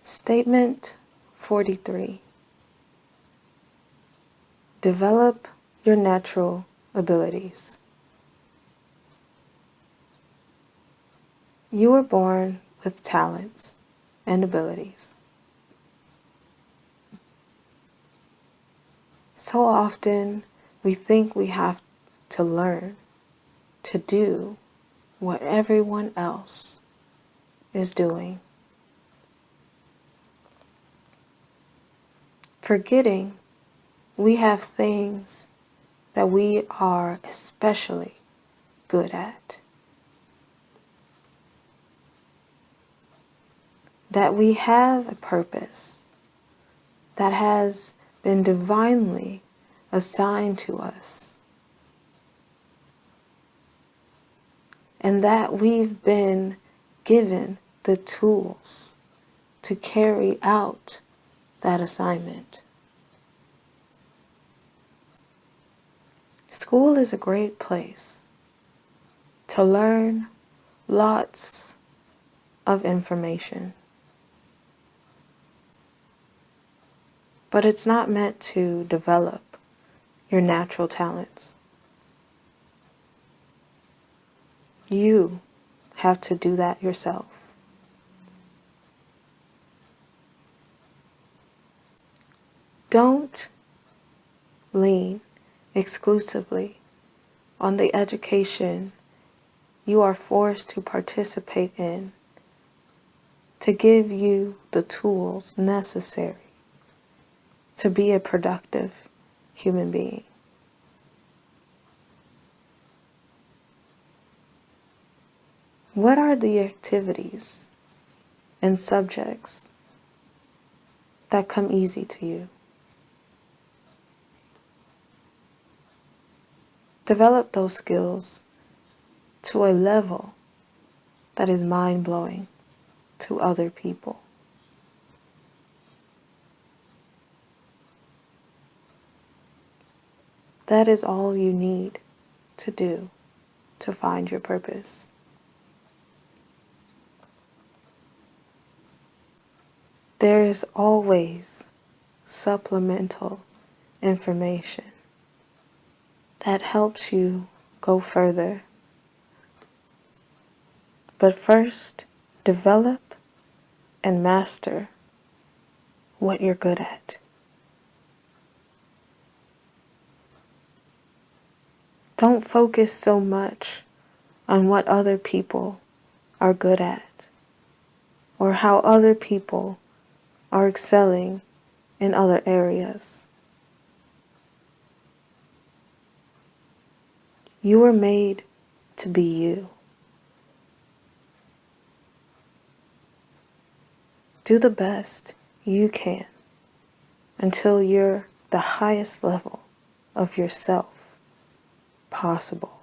Statement 43. Develop your natural abilities. You were born with talents and abilities. So often we think we have to learn to do what everyone else is doing, forgetting we have things that we are especially good at, that we have a purpose that has been divinely assigned to us, and that we've been given the tools to carry out that assignment. School is a great place to learn lots of information, but it's not meant to develop your natural talents. You have to do that yourself. Don't lean exclusively on the education you are forced to participate in to give you the tools necessary to be a productive human being. What are the activities and subjects that come easy to you? Develop those skills to a level that is mind-blowing to other people. That is all you need to do to find your purpose. There is always supplemental information that helps you go further. But first, develop and master what you're good at. Don't focus so much on what other people are good at, or how other people are excelling in other areas. You were made to be you. Do the best you can until you're the highest level of yourself possible.